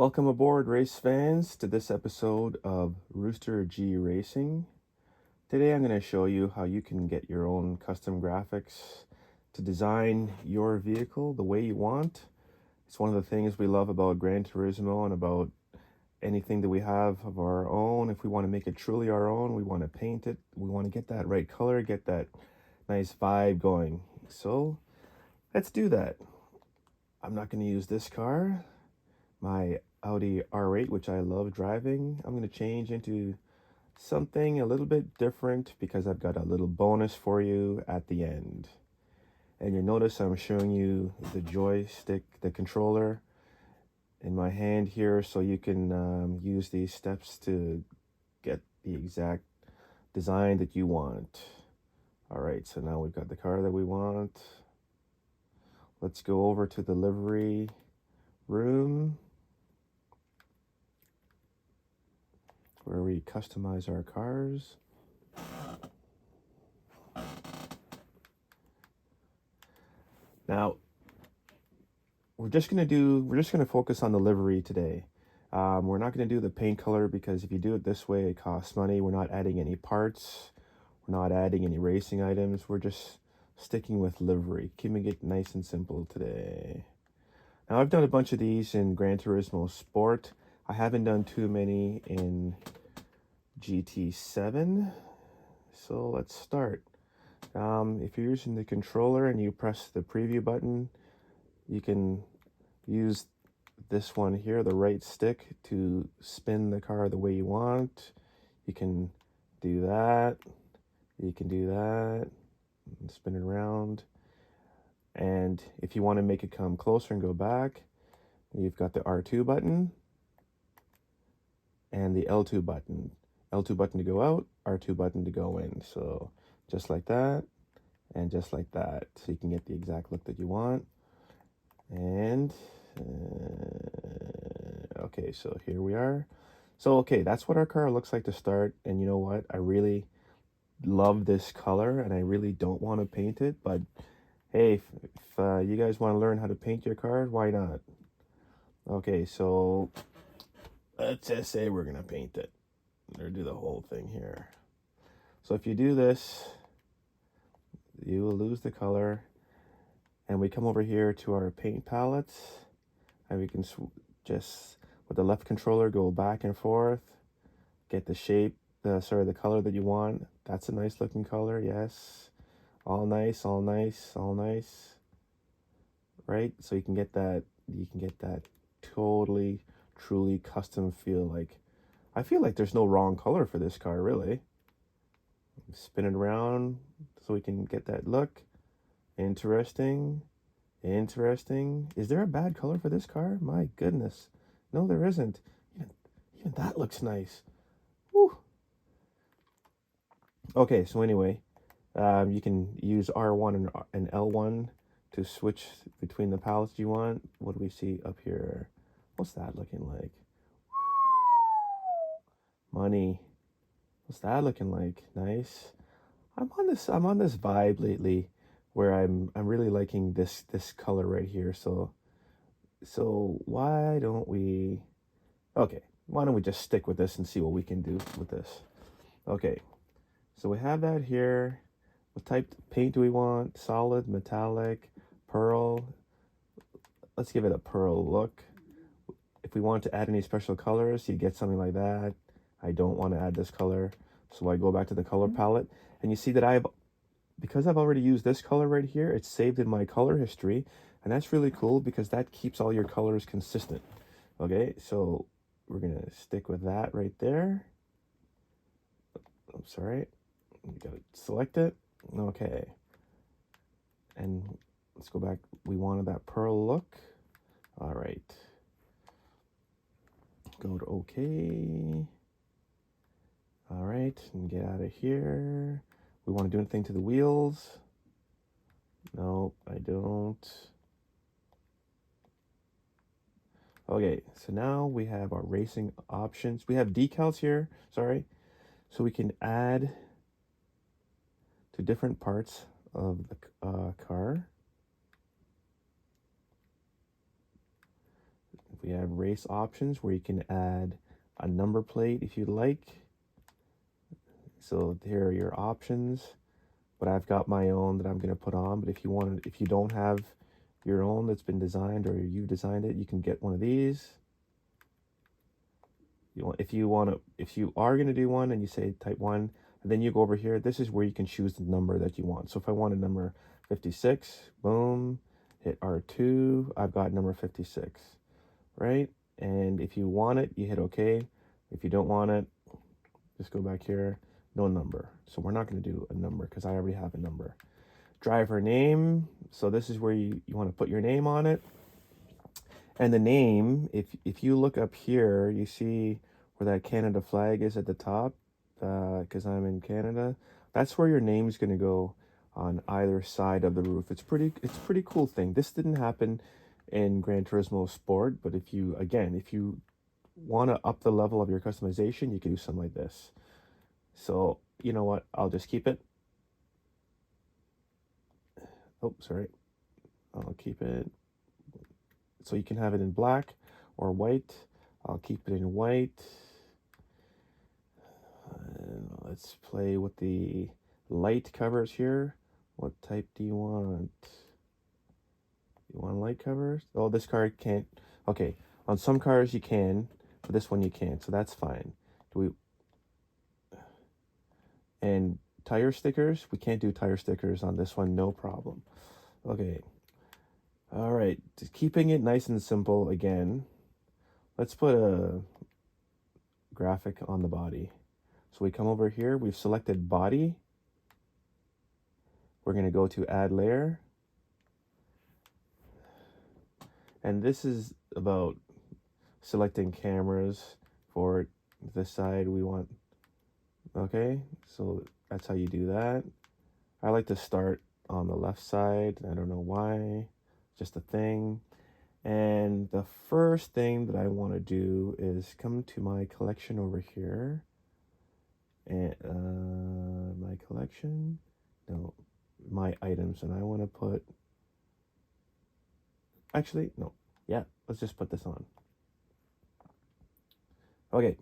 Welcome aboard, race fans, to this episode of Rooster G Racing. Today I'm going to show you how you can get your own custom graphics to design your vehicle the way you want. It's one of the things we love about Gran Turismo and about anything that we have of our own. If we want to make it truly our own, we want to paint it, we want to get that right color, get that nice vibe going. So let's do that. I'm not going to use this car, my Audi R8, which I love driving. I'm going to change into something a little bit different because I've got a little bonus for you at the end. And you'll notice I'm showing you the joystick, the controller in my hand here, so you can use these steps to get the exact design that you want. All right, so now we've got the car that we want. Let's go over to the livery room where we customize our cars. Now, we're just gonna focus on the livery today. We're not gonna do the paint color because if you do it this way, it costs money. We're not adding any parts. We're not adding any racing items. We're just sticking with livery, keeping it nice and simple today. Now, I've done a bunch of these in Gran Turismo Sport. I haven't done too many in GT7. So let's start. If you're using the controller and you press the preview button, you can use this one here, the right stick, to spin the car the way you want. You can do that. You can do that. And spin it around. And if you want to make it come closer and go back, you've got the R2 button and the L2 button. L2 button to go out, R2 button to go in. So just like that and just like that. So you can get the exact look that you want. And okay, so here we are. So okay, that's what our car looks like to start. And you know what? I really love this color and I really don't want to paint it, but hey, if you guys want to learn how to paint your car, why not? Okay, so let's just say we're gonna paint it or do the whole thing here. So if you do this, you will lose the color, and we come over here to our paint palettes, and we can just with the left controller go back and forth, get the shape, the color that you want. That's a nice looking color. Yes, all nice, all nice, all nice, right? So you can get that totally truly custom feel. Like, I feel like there's no wrong color for this car, really. Spin it around so we can get that look. Interesting. Interesting. Is there a bad color for this car? My goodness. No, there isn't. Even that looks nice. Woo. Okay, so anyway, you can use R1 and L1 to switch between the palettes you want. What do we see up here? What's that looking like? Money. What's that looking like? Nice. I'm on this vibe lately where I'm really liking this color right here. So why don't we just stick with this and see what we can do with this. Okay. So we have that here. What type of paint do we want? Solid, metallic, pearl. Let's give it a pearl look. If we want to add any special colors, you get something like that. I don't want to add this color, so I go back to the color palette, and you see that because I've already used this color right here, it's saved in my color history, and that's really cool because that keeps all your colors consistent. Okay, so we're gonna stick with that right there. I'm sorry, you gotta select it. Okay, and let's go back. We wanted that pearl look. All right, go to OK. All right, and get out of here. We want to do anything to the wheels? No, I don't. Okay, so now we have our racing options. We have decals here, sorry. So we can add to different parts of the car. We have race options where you can add a number plate if you'd like. So here are your options, but I've got my own that I'm going to put on. But if you don't have your own that's been designed, or you designed it, you can get one of these. If you are going to do one and you say type 1, and then you go over here, this is where you can choose the number that you want. So if I want a number 56, boom, hit R2, I've got number 56, right? And if you want it, you hit OK. If you don't want it, just go back here, no number. So we're not going to do a number because I already have a number. Driver name, so this is where you want to put your name on it. And the name, if you look up here, you see where that Canada flag is at the top, because I'm in Canada. That's where your name is going to go on either side of the roof. It's pretty cool thing. This didn't happen in Gran Turismo Sport, but if you want to up the level of your customization, you can do something like this. So you know what? I'll just keep it. Oh, sorry. I'll keep it. So you can have it in black or white. I'll keep it in white. And let's play with the light covers here. What type do you want? You want light covers? Oh, this car can't. Okay, on some cars you can, but this one you can't, so that's fine. And tire stickers, we can't do tire stickers on this one, no problem. Okay. All right, just keeping it nice and simple again. Let's put a graphic on the body. So we come over here, we've selected body. We're going to go to add layer. And this is about selecting cameras for this side we want. Okay, so that's how you do that. I like to start on the left side. I don't know why. Just a thing. And the first thing that I want to do is come to my collection over here, and my collection, no, my items, and I want to put, actually no, yeah, let's just put this on. Okay,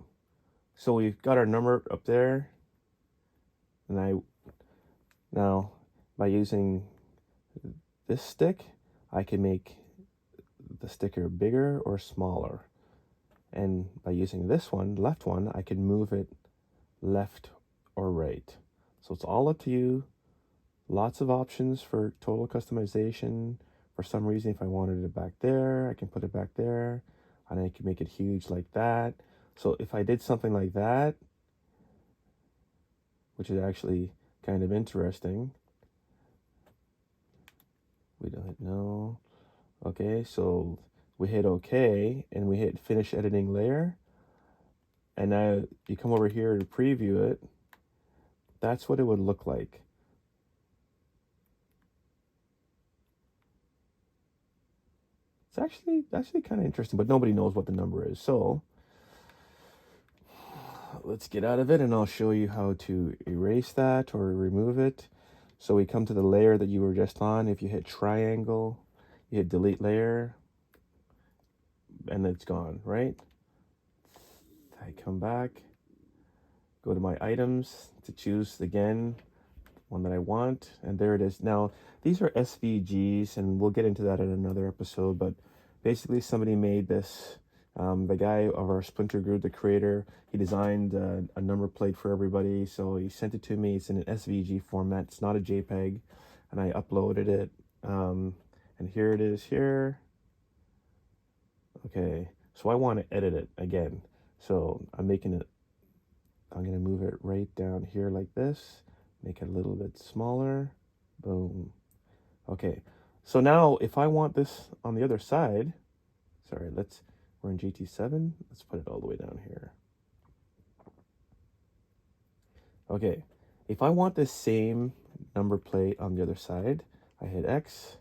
so we've got our number up there, and now by using this stick, I can make the sticker bigger or smaller. And by using this one, left one, I can move it left or right. So it's all up to you. Lots of options for total customization. For some reason, if I wanted it back there, I can put it back there. And I can make it huge like that. So if I did something like that, which is actually kind of interesting. We don't know. Okay, so we hit OK, and we hit Finish Editing Layer. And now you come over here to preview it. That's what it would look like. It's actually kind of interesting, but nobody knows what the number is. So let's get out of it, and I'll show you how to erase that or remove it. So we come to the layer that you were just on. If you hit triangle, you hit delete layer, and it's gone, right? I come back, go to my items to choose again one that I want, and there it is. Now these are SVGs, and we'll get into that in another episode, but basically somebody made this. The guy of our Splinter Group, the creator, he designed a number plate for everybody, so he sent it to me. It's in an SVG format, it's not a JPEG, and I uploaded it, and here it is here. Okay, so I want to edit it again, so I'm going to move it right down here like this, make it a little bit smaller, boom. Okay, so now if I want this on the other side, sorry, we're in GT7, let's put it all the way down here. Okay, if I want this same number plate on the other side, I hit X.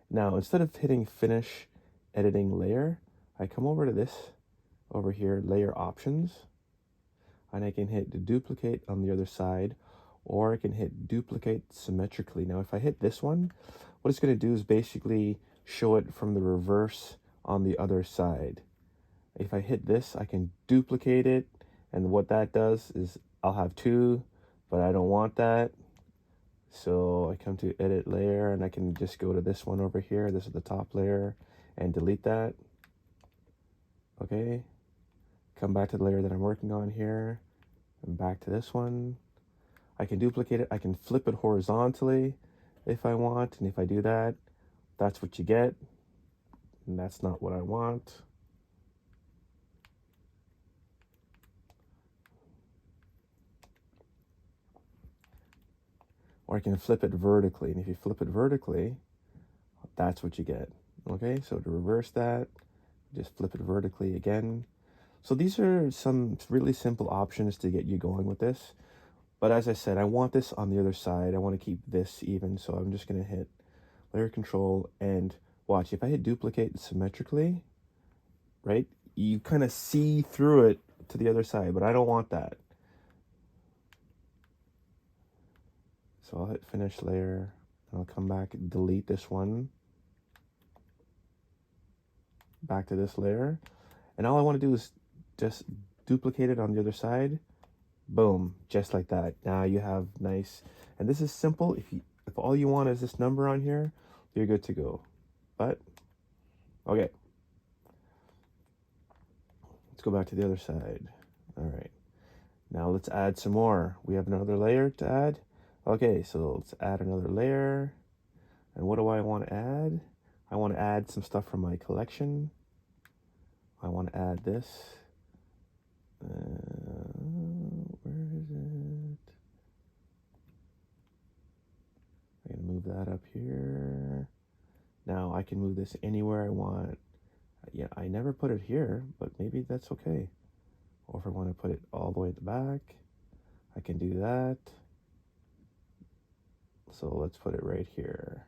Now, instead of hitting Finish Editing Layer, I come over to this over here, Layer Options, and I can hit Duplicate on the other side, or I can hit Duplicate Symmetrically. Now, if I hit this one, what it's going to do is basically show it from the reverse on the other side. If I hit this, I can duplicate it, and what that does is I'll have two, but I don't want that. So I come to edit layer, and I can just go to this one over here. This is the top layer, and delete that. Okay, come back to the layer that I'm working on here, and back to this one. I can duplicate it. I can flip it horizontally if I want, and if I do that, that's what you get, and that's not what I want. Or I can flip it vertically, and if you flip it vertically, that's what you get. Okay, so to reverse that, just flip it vertically again. So these are some really simple options to get you going with this. But as I said, I want this on the other side. I want to keep this even, so I'm just going to hit layer control, and watch. If I hit duplicate symmetrically, right, you kind of see through it to the other side, but I don't want that. So I'll hit finish layer, and I'll come back and delete this one. Back to this layer, and all I want to do is just duplicate it on the other side. Boom, just like that. Now you have nice, and this is simple. If all you want is this number on here, you're good to go. But okay, let's go back to the other side. All right, now let's add some more. We have another layer to add. Okay, so let's add another layer. And what do I want to add? I want to add some stuff from my collection. I want to add this. Where is it? I'm going to move that up here. Now I can move this anywhere I want. Yeah, I never put it here, but maybe that's okay. Or if I want to put it all the way at the back, I can do that. So let's put it right here.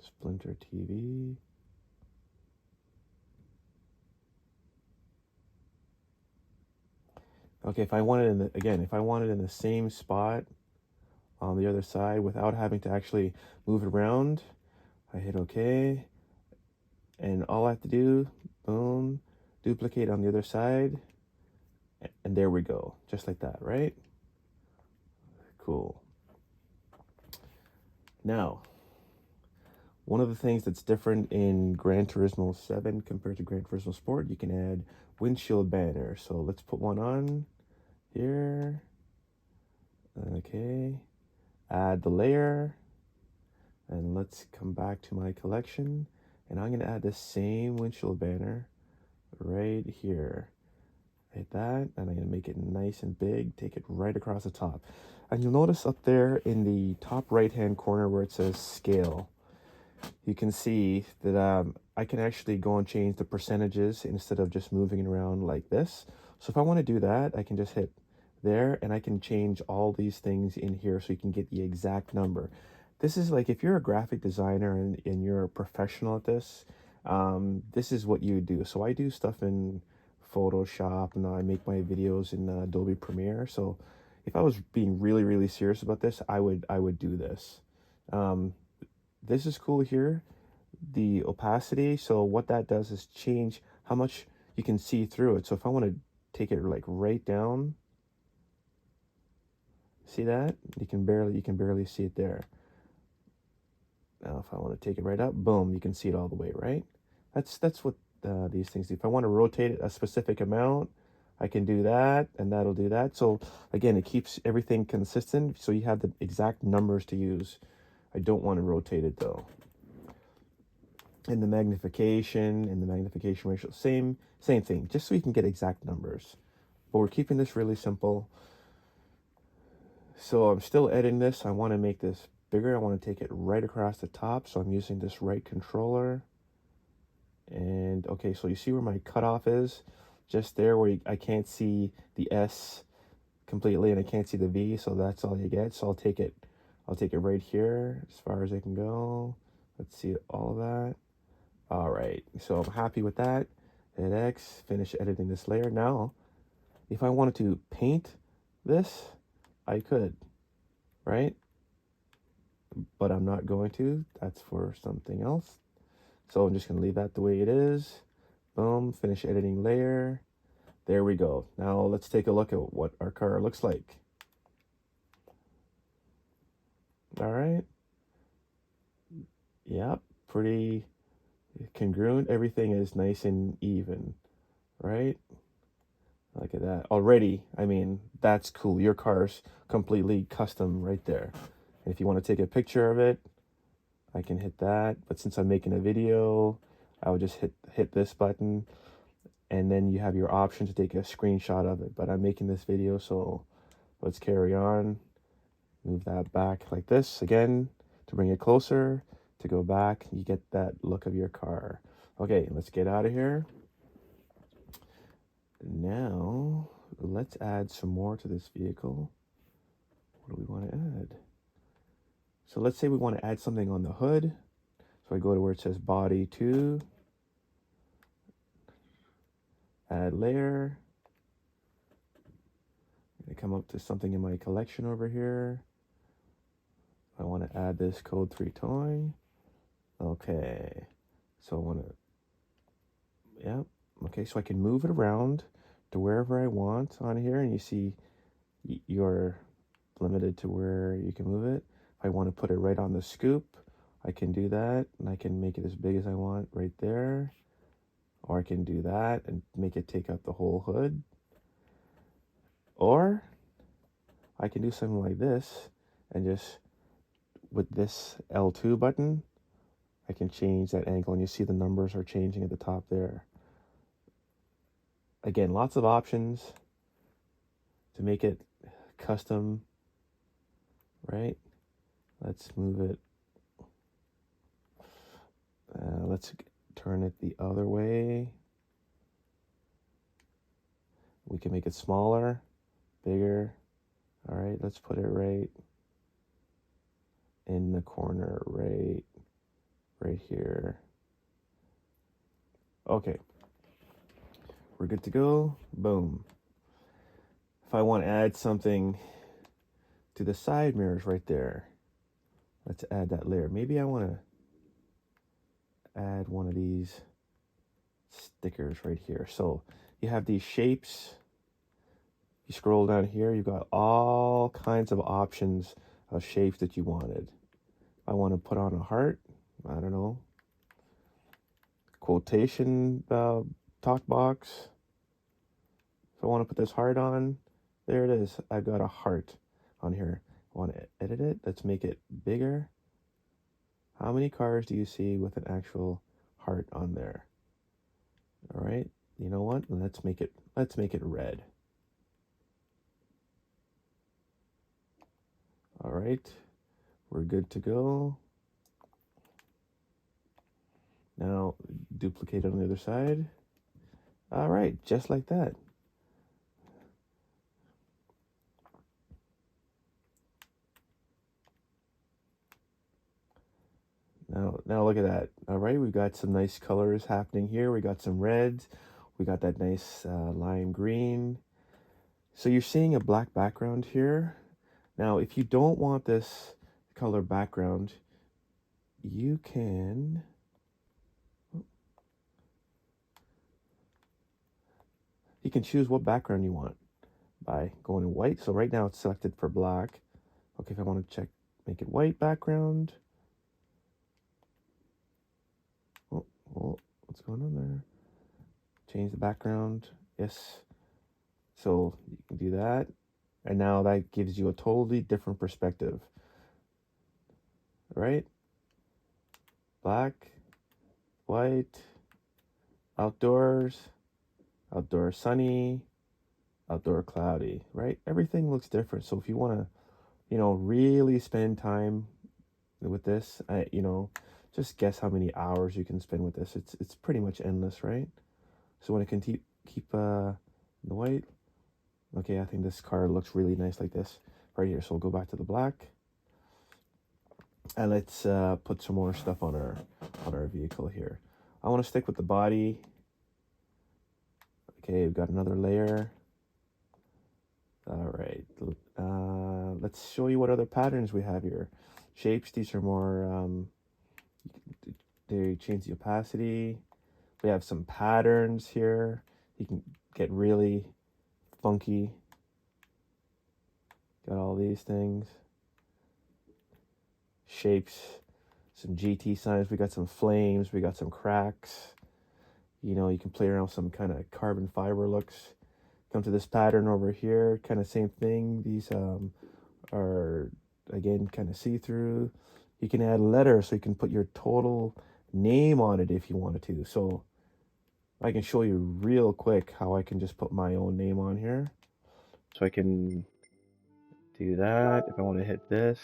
Splinter TV. Okay, if I want it in the, again, if I want it in the same spot on the other side without having to actually move it around, I hit OK. And all I have to do, boom, duplicate on the other side. And there we go, just like that, right? Cool. Now, one of the things that's different in Gran Turismo 7 compared to Gran Turismo Sport, you can add windshield banners. So let's put one on here. Okay, add the layer, and let's come back to my collection, and I'm going to add the same windshield banner right here. Hit that, and I'm going to make it nice and big, take it right across the top. And you'll notice up there in the top right hand corner where it says scale, you can see that I can actually go and change the percentages instead of just moving it around like this. So if I want to do that, I can just hit there, and I can change all these things in here so you can get the exact number. This is like, if you're a graphic designer and you're a professional at this, this is what you do. So I do stuff in Photoshop, and I make my videos in Adobe Premiere. So if I was being really, really serious about this, I would do this. This is cool here, the opacity. So what that does is change how much you can see through it. So if I want to take it like right down, see that? You can barely see it there. Now if I want to take it right up, boom, you can see it all the way, right? That's what these things do. If I want to rotate it a specific amount, I can do that, and that'll do that. So again, it keeps everything consistent, so you have the exact numbers to use. I don't want to rotate it though. And the magnification ratio, same thing, just so you can get exact numbers. But we're keeping this really simple. So I'm still editing this. I want to make this bigger. I want to take it right across the top. So I'm using this right controller. And okay, so you see where my cutoff is? Just there where I can't see the S completely, and I can't see the V. So that's all you get. So I'll take it right here as far as I can go. Let's see all that. All right, so I'm happy with that. Hit X, finish editing this layer. Now, if I wanted to paint this, I could, right? but I'm not going to. That's for something else. So I'm just going to leave that the way it is. Boom, finish editing layer. There we go. Now let's take a look at what our car looks like. All right. Yep, pretty congruent. Everything is nice and even, right? Look at that. Already, I mean, that's cool. Your car's completely custom right there. And if you want to take a picture of it, I can hit that. But since I'm making a video, I would just hit this button, and then you have your option to take a screenshot of it. But I'm making this video, so let's carry on. Move that back like this again to bring it closer. To go back, you get that look of your car. Okay, let's get out of here. Now, let's add some more to this vehicle. What do we want to add? So let's say we want to add something on the hood. So I go to where it says body 2, add layer. I come up to something in my collection over here. I want to add this code 3 toy. Okay, so I want to, yeah, okay, so I can move it around to wherever I want on here, and you see you're limited to where you can move it. If I want to put it right on the scoop, I can do that, and I can make it as big as I want right there, or I can do that and make it take up the whole hood, or I can do something like this, and just with this L2 button, I can change that angle, and you see the numbers are changing at the top there. Again, lots of options to make it custom, right? Let's move it. Let's turn it the other way. We can make it smaller, bigger. All right, let's put it right in the corner, right here. Okay, we're good to go. Boom. If I want to add something to the side mirrors right there, let's add that layer. Maybe I want to add one of these stickers right here. So you have these shapes. You scroll down here, you've got all kinds of options of shapes that you wanted. I want to put on a heart. I don't know. Quotation talk box. If I want to put this heart on, there it is. I've got a heart on here. I want to edit it. Let's make it bigger. How many cars do you see with an actual heart on there? All right. You know what? Let's make it red. All right. We're good to go. Now duplicate it on the other side. All right, just like that. Now look at that. All right, we've got some nice colors happening here. We got some reds. We got that nice lime green. So you're seeing a black background here. Now, if you don't want this color background, you can choose what background you want by going to white. So right now it's selected for black. Okay, if I want to make it white background. Oh, what's going on there? Change the background. Yes. So you can do that. And now that gives you a totally different perspective. Right? Black, white, outdoors, outdoor sunny, outdoor cloudy, right? Everything looks different. So if you want to, really spend time with this, just guess how many hours you can spend with this. It's pretty much endless, right? So when I can keep the white, okay, I think this car looks really nice like this right here. So we'll go back to the black, and let's put some more stuff on our vehicle here. I want to stick with the body. Okay, we've got another layer. All right, let's show you what other patterns we have here. shapes. These are more, they change the opacity. We have some patterns here. You can get really funky. Got all these things. Shapes, some GT signs. We got some flames. We got some cracks. You know, you can play around with some kind of carbon fiber looks. Come to this pattern over here, kind of same thing. These are, again, kind of see-through. You can add letters, so you can put your total name on it if you wanted to. So I can show you real quick how I can just put my own name on here. So I can do that if I want to hit this,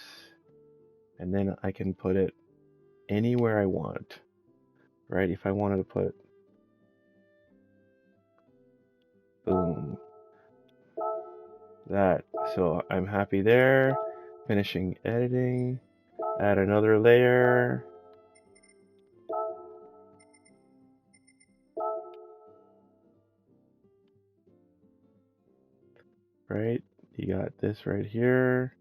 and then I can put it anywhere I want, right? If I wanted to put, boom, that. So I'm happy there. Finishing editing, add another layer. Right, you got this right here.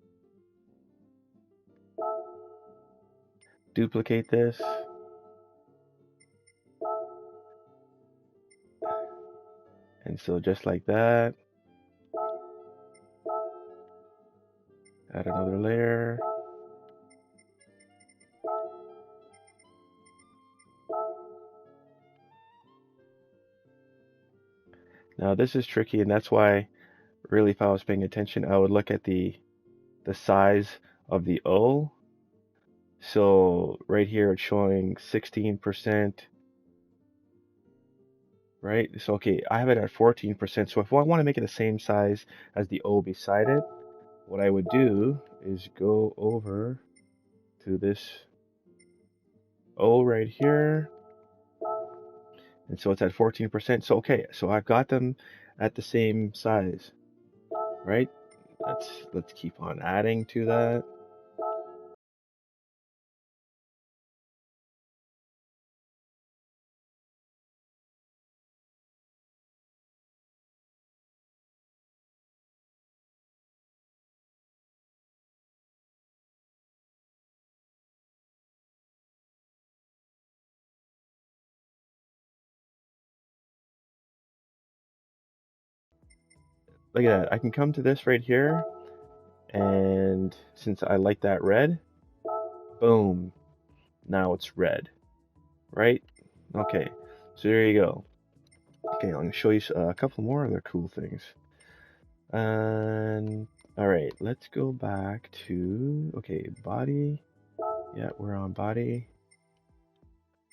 Duplicate this. And so just like that, add another layer. Now this is tricky, and that's why really if I was paying attention, I would look at the size of the O. So right here it's showing 16%, right? So okay, I have it at 14%. So if I want to make it the same size as the O beside it, what I would do is go over to this O right here. And so it's at 14%. So okay, so I've got them at the same size, right? Let's keep on adding to that. Look at that. I can come to this right here, and since I like that red, boom, now it's red, right? Okay, so there you go. Okay, I'm gonna show you a couple more other cool things. And all right, let's go back to, okay, body. Yeah, we're on body.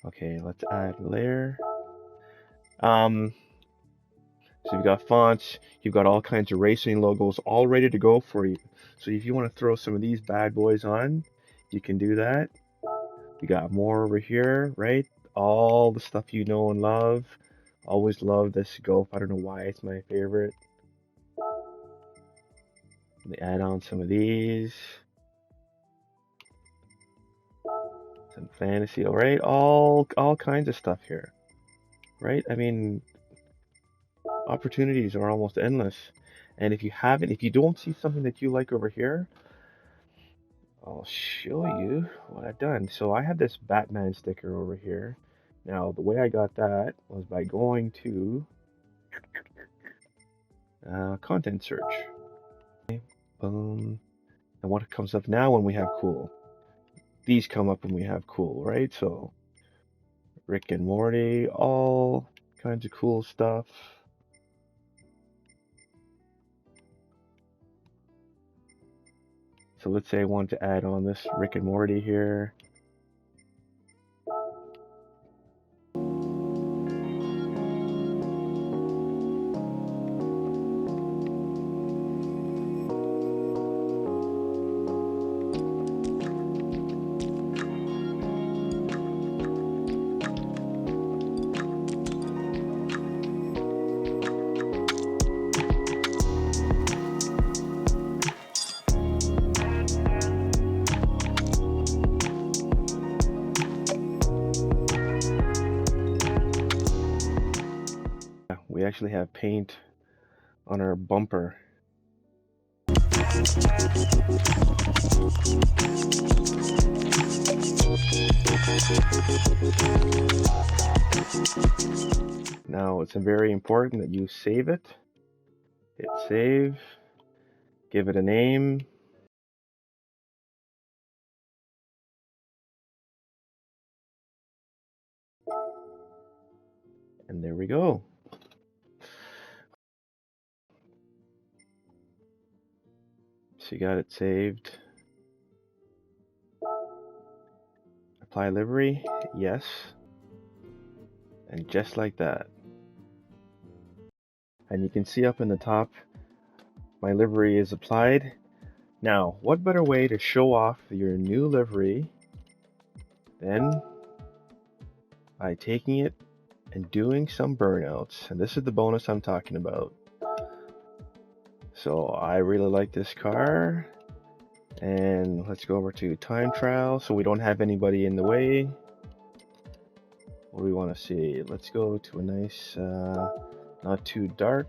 Okay, let's add layer. So you've got fonts, you've got all kinds of racing logos all ready to go for you. So if you want to throw some of these bad boys on, you can do that. We got more over here, right? All the stuff you know and love. Always love this scope. I don't know why it's my favorite. They add on some of these. Some fantasy, all right? All kinds of stuff here, right? I mean, opportunities are almost endless. And if you don't see something that you like over here, I'll show you what I've done. So I have this Batman sticker over here. Now, the way I got that was by going to content search. Boom. And what comes up now when we have cool? These come up when we have cool, right? So Rick and Morty, all kinds of cool stuff. So let's say I want to add on this Rick and Morty here. We actually have paint on our bumper. Now it's very important that you save it. Hit save, give it a name. And there we go. So you got it saved. Apply livery, yes. And just like that. And you can see up in the top, my livery is applied. Now, what better way to show off your new livery than by taking it and doing some burnouts? And this is the bonus I'm talking about. So I really like this car. And let's go over to time trial so we don't have anybody in the way. What do we want to see? Let's go to a nice, not too dark.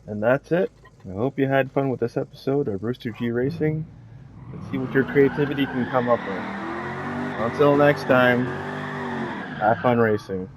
And that's it. I hope you had fun with this episode of Rooster G Racing. Let's see what your creativity can come up with. Until next time, have fun racing.